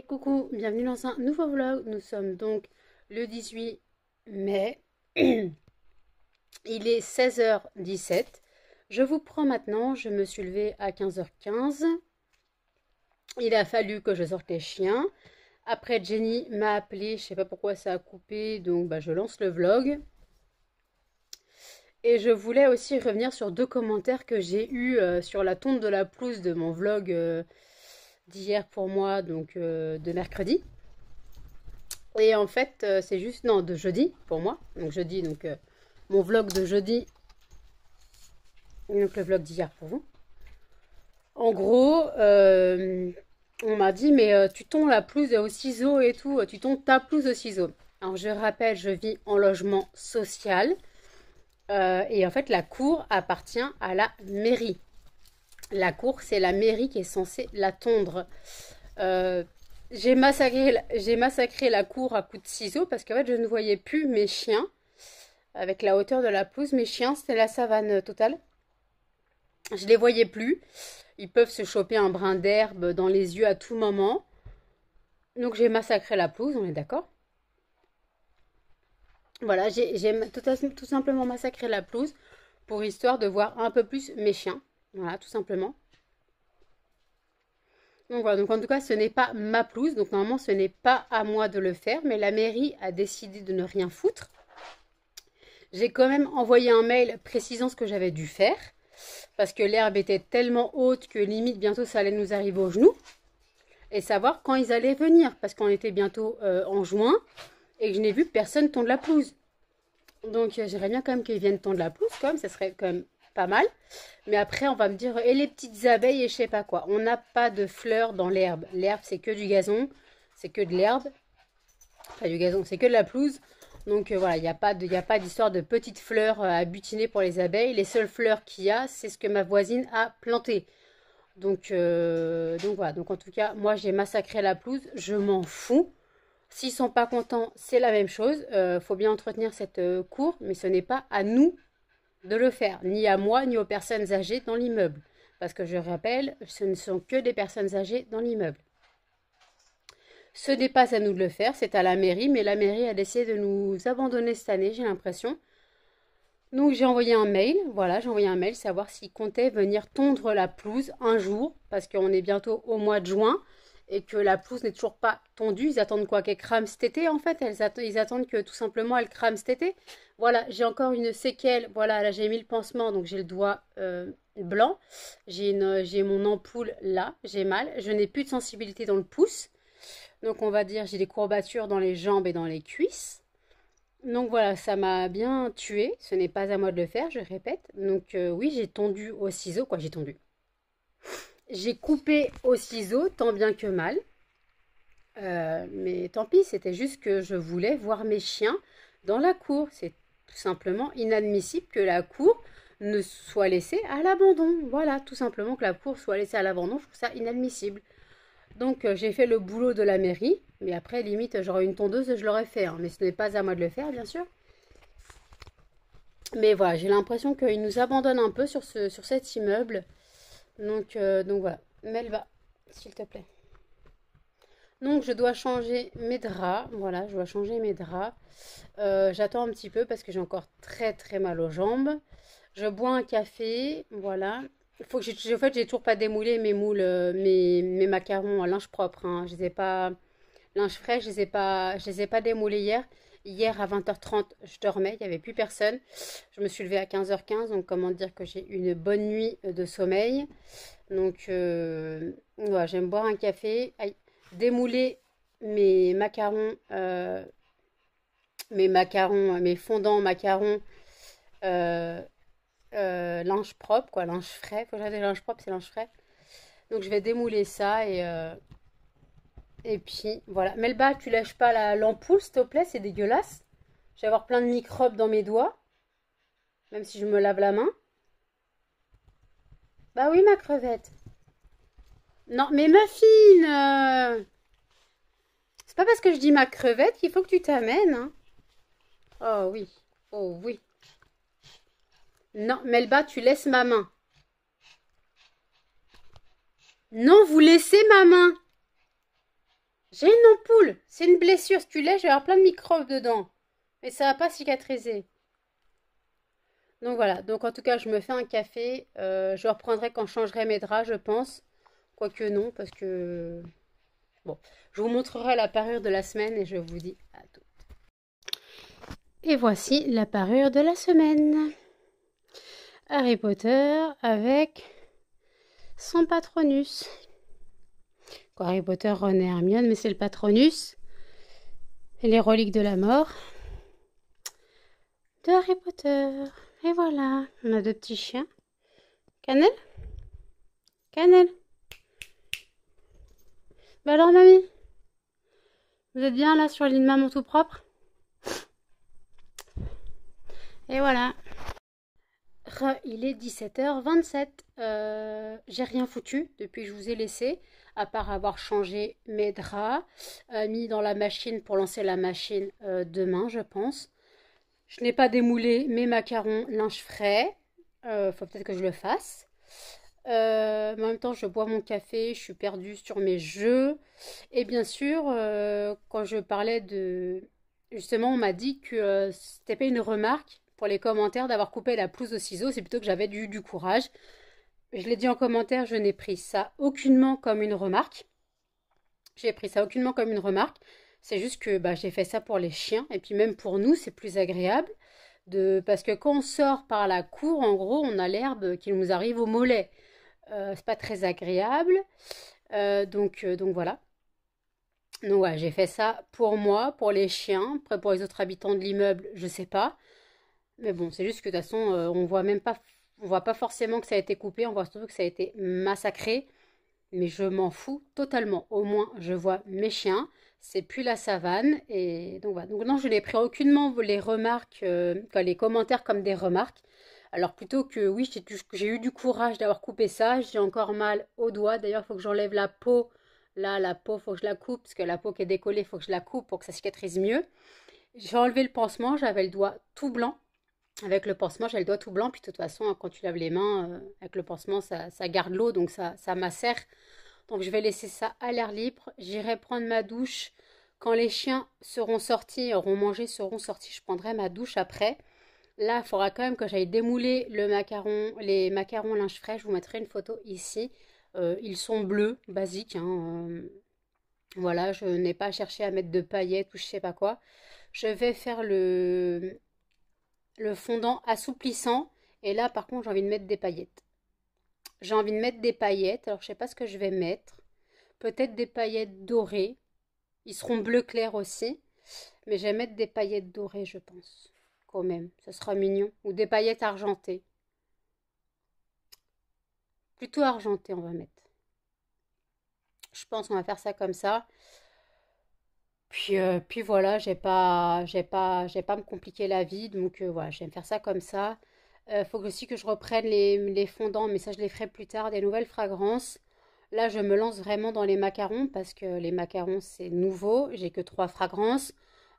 Coucou, bienvenue dans un nouveau vlog. Nous sommes donc le 18 mai. Il est 16h17. Je vous prends maintenant, je me suis levée à 15h15. Il a fallu que je sorte les chiens. Après, Jenny m'a appelé, je sais pas pourquoi ça a coupé, donc je lance le vlog. Et je voulais aussi revenir sur deux commentaires que j'ai eus sur la tonte de la pelouse de mon vlog d'hier pour moi, donc de mercredi. Et en fait, c'est juste, non, de jeudi pour moi. Donc jeudi, donc mon vlog de jeudi, donc le vlog d'hier pour vous. En gros, on m'a dit, mais tu tonds la pelouse au ciseau et tout, tu tonds ta pelouse au ciseau. Alors je rappelle, je vis en logement social. Et en fait, la cour appartient à la mairie. La cour, c'est la mairie qui est censée la tondre. J'ai massacré la cour à coups de ciseaux parce qu'en fait, je ne voyais plus mes chiens. Avec la hauteur de la pelouse, mes chiens, c'était la savane totale. Je les voyais plus. Ils peuvent se choper un brin d'herbe dans les yeux à tout moment. Donc, j'ai massacré la pelouse, on est d'accord? Voilà, j'ai tout simplement massacré la pelouse pour histoire de voir un peu plus mes chiens. Voilà, tout simplement. Donc voilà, donc en tout cas, ce n'est pas ma pelouse. Donc normalement, ce n'est pas à moi de le faire. Mais la mairie a décidé de ne rien foutre. J'ai quand même envoyé un mail précisant ce que j'avais dû faire. Parce que l'herbe était tellement haute que limite, bientôt, ça allait nous arriver aux genoux. Et savoir quand ils allaient venir. Parce qu'on était bientôt en juin. Et que je n'ai vu personne tondre la pelouse. Donc j'aimerais bien quand même qu'ils viennent tondre la pelouse. Comme ça serait quand même pas mal. Mais après, on va me dire, et les petites abeilles et je sais pas quoi. On n'a pas de fleurs dans l'herbe. L'herbe, c'est que du gazon. C'est que de l'herbe. Enfin, du gazon, c'est que de la pelouse. Donc voilà, il n'y a pas d'histoire de petites fleurs à butiner pour les abeilles. Les seules fleurs qu'il y a, c'est ce que ma voisine a planté. Donc voilà. Donc en tout cas, moi, j'ai massacré la pelouse. Je m'en fous. S'ils sont pas contents, c'est la même chose. Faut bien entretenir cette cour, mais ce n'est pas à nous de le faire, ni à moi, ni aux personnes âgées dans l'immeuble. Parce que je rappelle, ce ne sont que des personnes âgées dans l'immeuble. Ce n'est pas à nous de le faire, c'est à la mairie, mais la mairie a décidé de nous abandonner cette année, j'ai l'impression. Donc j'ai envoyé un mail, voilà, j'ai envoyé un mail, savoir s'ils comptaient venir tondre la pelouse un jour, parce qu'on est bientôt au mois de juin, et que la pelouse n'est toujours pas tondue. Ils attendent quoi? Qu'elle crame cet été, en fait? Ils attendent que tout simplement elle crame cet été. Voilà, j'ai encore une séquelle. Voilà, là j'ai mis le pansement, donc j'ai le doigt blanc. J'ai mon ampoule là, j'ai mal. Je n'ai plus de sensibilité dans le pouce. Donc on va dire j'ai des courbatures dans les jambes et dans les cuisses. Donc voilà, ça m'a bien tué. Ce n'est pas à moi de le faire, je répète. Donc oui, j'ai tondu au ciseau. Quoi, j'ai tondu? J'ai coupé au ciseau, tant bien que mal. Mais tant pis, c'était juste que je voulais voir mes chiens dans la cour. C'est tout simplement inadmissible que la cour ne soit laissée à l'abandon. Voilà, tout simplement que la cour soit laissée à l'abandon, je trouve ça inadmissible. Donc j'ai fait le boulot de la mairie, mais après limite j'aurais une tondeuse, je l'aurais fait, hein. Mais ce n'est pas à moi de le faire, bien sûr. Mais voilà, j'ai l'impression qu'ils nous abandonnent un peu sur cet immeuble. Donc voilà, Melba, s'il te plaît. Donc je dois changer mes draps. Voilà, je dois changer mes draps. J'attends un petit peu parce que j'ai encore très très mal aux jambes. Je bois un café. Voilà. Il faut que en fait, j'ai toujours pas démoulé mes moules, mes macarons à linge propre, hein. Je les ai pas linge frais, je les ai pas démoulés hier. Hier à 20h30, je dormais, il n'y avait plus personne. Je me suis levée à 15h15, donc comment dire que j'ai une bonne nuit de sommeil. Donc voilà, j'aime boire un café. Aïe, démouler mes fondants macarons, euh, linge propre, quoi, linge frais. Faut que j'aille linge propre, c'est linge frais. Donc je vais démouler ça et puis voilà. Melba, tu lèches pas l'ampoule, s'il te plaît, c'est dégueulasse. Je vais avoir plein de microbes dans mes doigts, même si je me lave la main. Bah oui, ma crevette. Non, mais Muffin, c'est pas parce que je dis ma crevette qu'il faut que tu t'amènes, hein. Oh oui, oh oui. Non, Melba, tu laisses ma main. Non, vous laissez ma main. J'ai une ampoule. C'est une blessure. Si tu lèches, je vais avoir plein de microbes dedans. Mais ça va pas cicatriser. Donc voilà. Donc en tout cas, je me fais un café. Je reprendrai quand je changerai mes draps, je pense. Quoique non, parce que... Bon, je vous montrerai la parure de la semaine et je vous dis à tout. Et voici la parure de la semaine. Harry Potter avec son Patronus. Quoi, Harry Potter, Ron et Hermione, mais c'est le Patronus. Et les reliques de la mort de Harry Potter. Et voilà, on a deux petits chiens. Cannelle? Cannelle? Bah alors, mamie? Vous êtes bien là sur le lit de maman tout propre? Et voilà. Il est 17h27. J'ai rien foutu depuis que je vous ai laissé, à part avoir changé mes draps, mis dans la machine pour lancer la machine demain, je pense. Je n'ai pas démoulé mes macarons linge frais. Faut peut-être que je le fasse. Mais en même temps, je bois mon café, je suis perdue sur mes jeux. Et bien sûr, quand je parlais de... Justement, on m'a dit que c'était pas une remarque pour les commentaires d'avoir coupé la pelouse au ciseau, c'est plutôt que j'avais du courage. Je l'ai dit en commentaire, je n'ai pris ça aucunement comme une remarque. J'ai pris ça aucunement comme une remarque. C'est juste que bah, j'ai fait ça pour les chiens. Et puis même pour nous, c'est plus agréable. Parce que quand on sort par la cour, en gros, on a l'herbe qui nous arrive au mollet. C'est pas très agréable. Donc voilà. Donc ouais, j'ai fait ça pour moi, pour les chiens. Après pour les autres habitants de l'immeuble, je sais pas. Mais bon, c'est juste que de toute façon, on voit pas forcément que ça a été coupé. On voit surtout que ça a été massacré. Mais je m'en fous totalement. Au moins, je vois mes chiens. C'est plus la savane. Et donc voilà. Donc non, je n'ai pris aucunement les remarques, les commentaires comme des remarques. Alors plutôt que oui, j'ai eu du courage d'avoir coupé ça. J'ai encore mal au doigt. D'ailleurs, il faut que j'enlève la peau. Là, la peau, il faut que je la coupe. Parce que la peau qui est décollée, il faut que je la coupe pour que ça cicatrise mieux. J'ai enlevé le pansement. J'avais le doigt tout blanc. Avec le pansement, j'ai le doigt tout blanc. Puis de toute façon, quand tu laves les mains, avec le pansement, ça garde l'eau. Donc ça macère. Donc je vais laisser ça à l'air libre. J'irai prendre ma douche. Quand les chiens seront sortis, auront mangé, seront sortis, je prendrai ma douche après. Là, il faudra quand même que j'aille démouler les macarons linge frais. Je vous mettrai une photo ici. Ils sont bleus, basiques, hein. Voilà, je n'ai pas cherché à mettre de paillettes ou je sais pas quoi. Je vais faire le fondant assouplissant. Et là, par contre, j'ai envie de mettre des paillettes. J'ai envie de mettre des paillettes. Alors, je sais pas ce que je vais mettre. Peut-être des paillettes dorées. Ils seront bleu clair aussi. Mais je vais mettre des paillettes dorées, je pense. Quand même, ça sera mignon. Ou des paillettes argentées. Plutôt argentées, on va mettre. Je pense qu'on va faire ça comme ça. Puis voilà, j'ai pas à me compliquer la vie. Donc voilà, je vais me faire ça comme ça. Faut aussi que je reprenne les fondants, mais ça je les ferai plus tard, des nouvelles fragrances. Là, je me lance vraiment dans les macarons parce que les macarons c'est nouveau. J'ai que trois fragrances.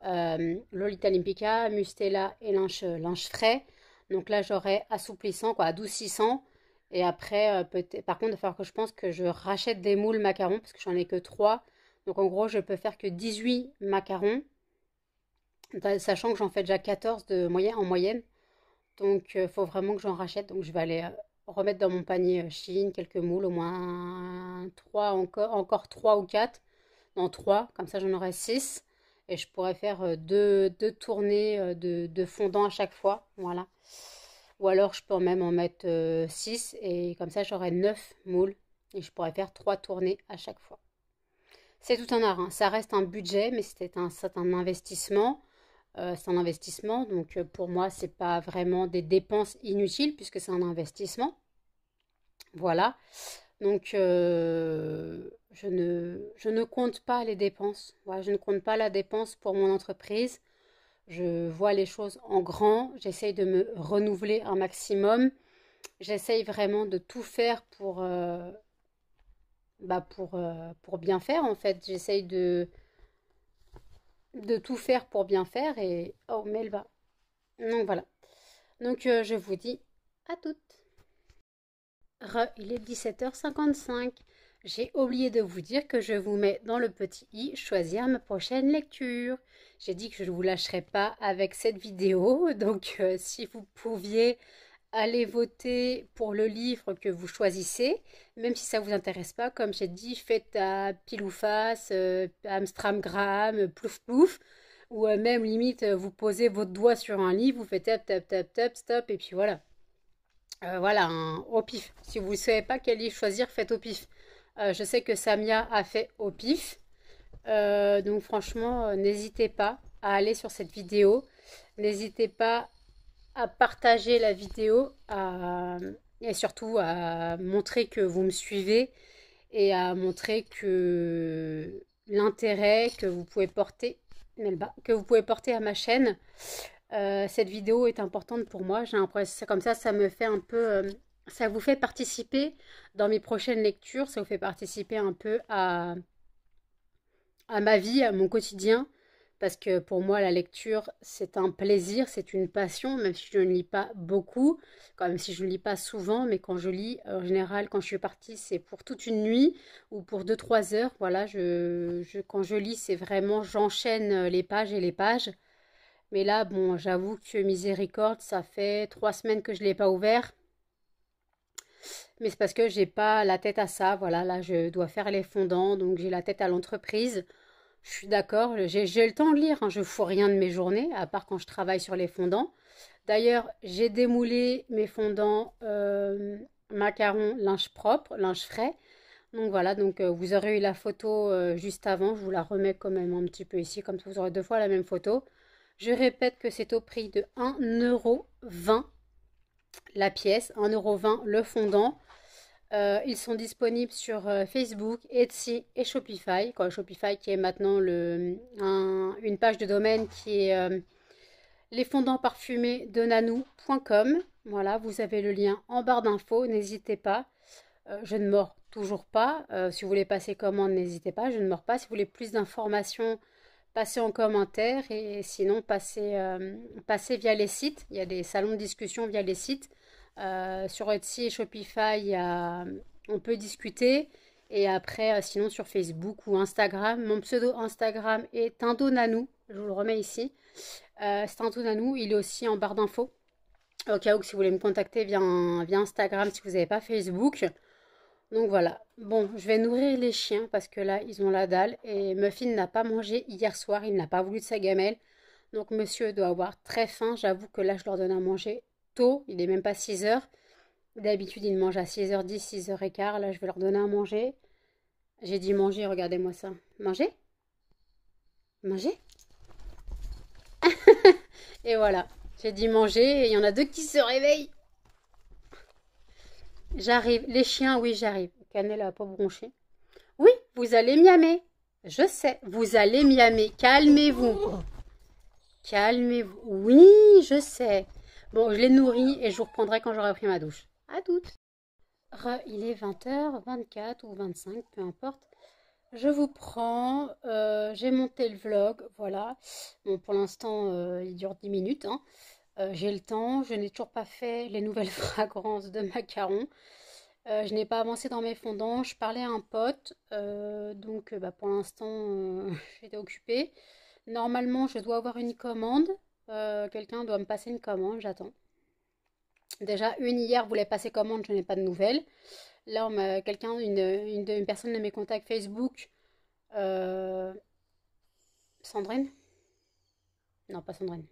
Lolita Olympica, Mustela et linge frais. Donc là, j'aurai assouplissant, quoi, adoucissant. Et après, peut-être, par contre, il va falloir que je pense que je rachète des moules macarons parce que j'en ai que 3. Donc en gros, je peux faire que 18 macarons, sachant que j'en fais déjà 14 en moyenne. Donc il faut vraiment que j'en rachète. Donc je vais aller remettre dans mon panier Chine quelques moules, au moins 3 encore 3 ou 4. Non, 3, comme ça j'en aurai 6. Et je pourrais faire deux tournées de fondant à chaque fois. Voilà. Ou alors je peux même en mettre 6 et comme ça j'aurai 9 moules. Et je pourrais faire 3 tournées à chaque fois. C'est tout un art, hein. Ça reste un budget, mais c'est un investissement. C'est un investissement, donc pour moi, c'est pas vraiment des dépenses inutiles puisque c'est un investissement. Voilà. Donc, je ne compte pas les dépenses. Voilà, je ne compte pas la dépense pour mon entreprise. Je vois les choses en grand. J'essaye de me renouveler un maximum. J'essaye vraiment de tout faire pour bien faire, en fait. J'essaye de tout faire pour bien faire et... Oh, mais elle va. Donc, voilà. Donc, je vous dis à toutes. Il est 17h55. j'ai oublié de vous dire que je vous mets dans le petit i choisir ma prochaine lecture. J'ai dit que je ne vous lâcherai pas avec cette vidéo, donc si vous pouviez aller voter pour le livre que vous choisissez, même si ça ne vous intéresse pas, comme j'ai dit, faites à pile ou face, Amstramgram, plouf plouf, ou même limite vous posez votre doigt sur un livre, vous faites tap tap tap tap stop, et puis voilà. Voilà, au pif. Si vous ne savez pas quel livre choisir, faites au pif. Je sais que Samia a fait au pif. Donc franchement, n'hésitez pas à aller sur cette vidéo. N'hésitez pas à partager la vidéo et surtout à montrer que vous me suivez et à montrer que l'intérêt que vous pouvez porter à ma chaîne. Cette vidéo est importante pour moi. J'ai l'impression comme ça me fait un peu, ça vous fait participer dans mes prochaines lectures. Ça vous fait participer un peu à ma vie, à mon quotidien. Parce que pour moi, la lecture, c'est un plaisir, c'est une passion, même si je ne lis pas beaucoup, quand même si je ne lis pas souvent, mais quand je lis, en général, quand je suis partie, c'est pour toute une nuit ou pour 2 3 heures. Voilà, quand je lis, c'est vraiment, j'enchaîne les pages et les pages. Mais là, bon, j'avoue que Miséricorde, ça fait 3 semaines que je ne l'ai pas ouvert. Mais c'est parce que j'ai pas la tête à ça. Voilà, là, je dois faire les fondants, donc j'ai la tête à l'entreprise. Je suis d'accord, j'ai le temps de lire, hein, je ne fous rien de mes journées, à part quand je travaille sur les fondants. D'ailleurs, j'ai démoulé mes fondants macarons, linge propre, linge frais. Donc voilà, donc vous aurez eu la photo juste avant, je vous la remets quand même un petit peu ici, comme ça vous aurez 2 fois la même photo. Je répète que c'est au prix de 1,20 € la pièce, 1,20 € le fondant. Ils sont disponibles sur Facebook, Etsy et Shopify. Shopify qui est maintenant une page de domaine qui est lesfondantparfumés.com. Voilà, vous avez le lien en barre d'infos, n'hésitez pas. Je ne mords toujours pas. Si vous voulez passer commande, n'hésitez pas, je ne mords pas. Si vous voulez plus d'informations, passez en commentaire et sinon passez via les sites. Il y a des salons de discussion via les sites. Sur Etsy et Shopify, on peut discuter. Et après, sinon sur Facebook ou Instagram, mon pseudo Instagram est Tindonanou. Je vous le remets ici. C'est Tindonanou, il est aussi en barre d'infos. Au cas où si vous voulez me contacter via Instagram si vous n'avez pas Facebook. Donc voilà. Bon, je vais nourrir les chiens parce que là, ils ont la dalle. Et Muffin n'a pas mangé hier soir. Il n'a pas voulu de sa gamelle. Donc monsieur doit avoir très faim. J'avoue que là, je leur donne à manger tôt. Il n'est même pas 6 heures. D'habitude, ils mangent à 6h10, 6h15. Là, je vais leur donner à manger. J'ai dit manger, regardez-moi ça. Manger? Manger? Et voilà. J'ai dit manger et il y en a 2 qui se réveillent. J'arrive. Les chiens, oui, j'arrive. Cannelle a pas bronché. Oui, vous allez miamer. Je sais, vous allez miamer. Calmez-vous. Calmez-vous. Oui, je sais. Bon, je les nourris et je vous reprendrai quand j'aurai pris ma douche. À toutes. Il est 20h24 ou 25, peu importe. Je vous prends. J'ai monté le vlog, voilà. Bon, pour l'instant, il dure 10 minutes, hein. J'ai le temps. Je n'ai toujours pas fait les nouvelles fragrances de macarons. Je n'ai pas avancé dans mes fondants. Je parlais à un pote. Donc, bah, pour l'instant, j'étais occupée. Normalement, je dois avoir une commande. Quelqu'un doit me passer une commande. J'attends. Déjà, une hier voulait passer commande. Je n'ai pas de nouvelles. Là, une personne de mes contacts Facebook. euh, Sandrine? Non, pas Sandrine.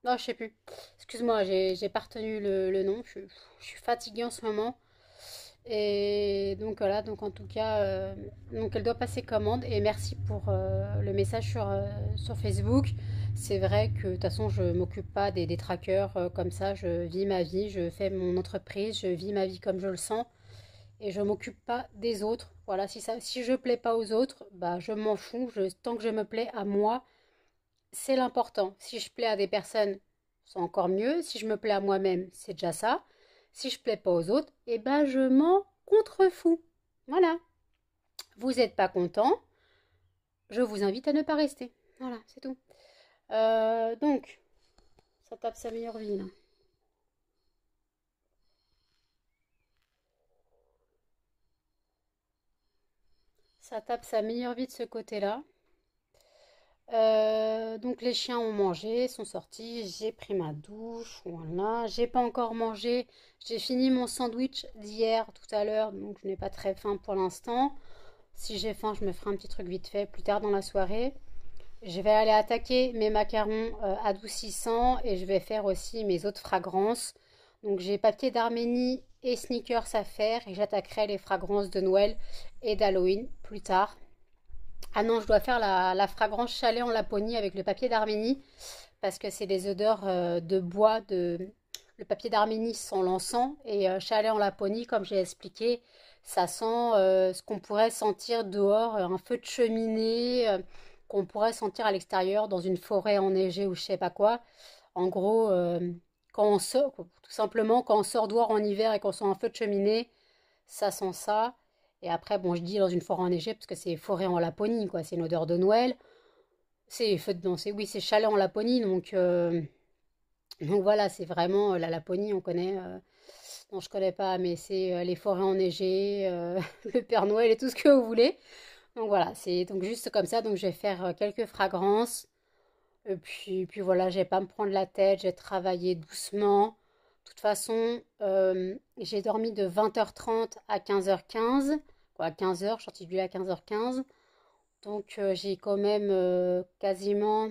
Non, je sais plus. Excuse-moi, j'ai pas retenu le nom. Je suis fatiguée en ce moment. Et donc voilà, donc en tout cas, donc elle doit passer commande. Et merci pour le message sur Facebook. C'est vrai que de toute façon, je m'occupe pas des trackers comme ça. Je vis ma vie, je fais mon entreprise, je vis ma vie comme je le sens. Et je m'occupe pas des autres. Voilà, si je plais pas aux autres, bah je m'en fous. Tant que je me plais à moi, c'est l'important. Si je plais à des personnes, c'est encore mieux. Si je me plais à moi-même, c'est déjà ça. Si je plais pas aux autres, eh ben je m'en contrefous. Voilà. Vous n'êtes pas content, je vous invite à ne pas rester. Voilà, c'est tout. Donc, ça tape sa meilleure vie là. Ça tape sa meilleure vie de ce côté-là. Donc les chiens ont mangé, sont sortis, j'ai pris ma douche, voilà. J'ai pas encore mangé, j'ai fini mon sandwich d'hier tout à l'heure, donc je n'ai pas très faim pour l'instant. Si j'ai faim, je me ferai un petit truc vite fait plus tard dans la soirée. Je vais aller attaquer mes macarons adoucissants et je vais faire aussi mes autres fragrances. Donc j'ai papier d'Arménie et sneakers à faire et j'attaquerai les fragrances de Noël et d'Halloween plus tard. Ah non, je dois faire la fragrance chalet en Laponie avec le papier d'Arménie parce que c'est des odeurs de bois, le papier d'Arménie sent l'encens et chalet en Laponie, comme j'ai expliqué, ça sent ce qu'on pourrait sentir dehors, un feu de cheminée, qu'on pourrait sentir à l'extérieur dans une forêt enneigée ou je sais pas quoi. En gros, quand on sort, tout simplement, quand on sort dehors en hiver et qu'on sent un feu de cheminée, ça sent ça. Et après, bon, je dis dans une forêt enneigée parce que c'est forêt en Laponie, quoi. C'est une odeur de Noël. C'est feu de, non, c'est oui, c'est chalet en Laponie, donc voilà, c'est vraiment la Laponie, on connaît. Non, je connais pas, mais c'est les forêts enneigées, le Père Noël et tout ce que vous voulez. Donc voilà, c'est donc juste comme ça. Donc je vais faire quelques fragrances. Et puis voilà, je vais pas me prendre la tête, je vais travailler doucement. De toute façon, j'ai dormi de 20h30 à 15h15. Quoi, à 15h, je suis sortie du lit à 15h15. Donc j'ai quand même quasiment...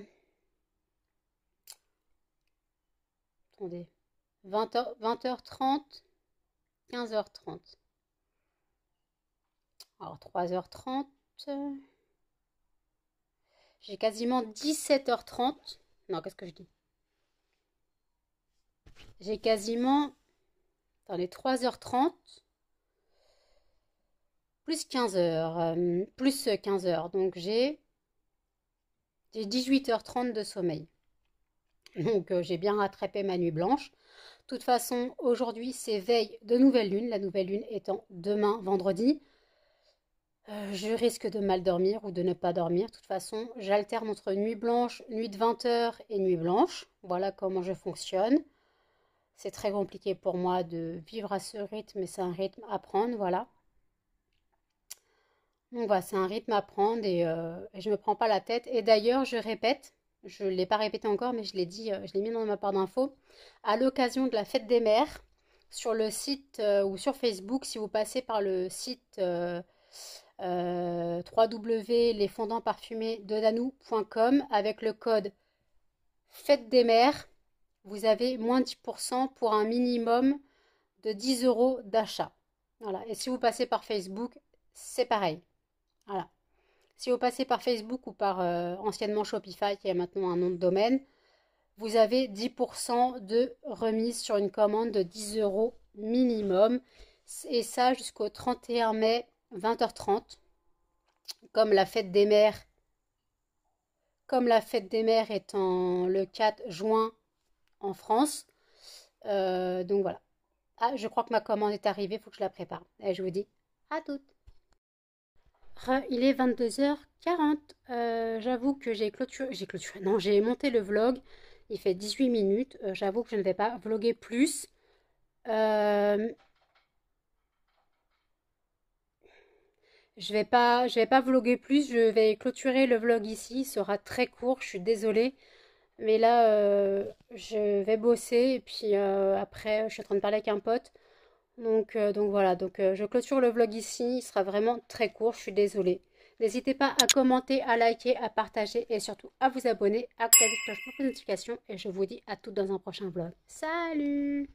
Attendez. 20h30, 15h30. Alors 3h30. J'ai quasiment 17h30. Non, qu'est-ce que je dis? J'ai quasiment... Attendez, 3h30. Plus 15h. Plus 15h. Donc j'ai 18h30 de sommeil. Donc j'ai bien rattrapé ma nuit blanche. De toute façon, aujourd'hui, c'est veille de nouvelle lune. La nouvelle lune étant demain, vendredi. Je risque de mal dormir ou de ne pas dormir. De toute façon, j'alterne entre nuit blanche, nuit de 20h et nuit blanche. Voilà comment je fonctionne. C'est très compliqué pour moi de vivre à ce rythme, mais c'est un rythme à prendre, voilà. Donc voilà, c'est un rythme à prendre et je ne me prends pas la tête. Et d'ailleurs, je répète, je ne l'ai pas répété encore, mais je l'ai dit, je l'ai mis dans ma barre d'infos, à l'occasion de la fête des mères, sur le site ou sur Facebook, si vous passez par le site www.lesfondantparfumés-de-danou.com avec le code fête des mères, vous avez moins 10% pour un minimum de 10 € d'achat. Voilà. Et si vous passez par Facebook, c'est pareil. Voilà. Si vous passez par Facebook ou par anciennement Shopify, qui a maintenant un nom de domaine, vous avez 10% de remise sur une commande de 10 € minimum. Et ça jusqu'au 31 mai, 20h30. Comme la fête des mères étant le 4 juin en France. Donc voilà. Ah, je crois que ma commande est arrivée, il faut que je la prépare. Et je vous dis à toutes. Il est 22h40. J'avoue que j'ai clôturé. Non, j'ai monté le vlog. Il fait 18 minutes. J'avoue que je ne vais pas vlogger plus. Je vais pas vlogger plus. Je vais clôturer le vlog ici. Il sera très court. Je suis désolée. Mais là, je vais bosser. Et puis après, je suis en train de parler avec un pote. Donc voilà, je clôture le vlog ici, il sera vraiment très court, je suis désolée. N'hésitez pas à commenter, à liker, à partager et surtout à vous abonner, à activer la cloche pour les notifications et je vous dis à toutes dans un prochain vlog. Salut!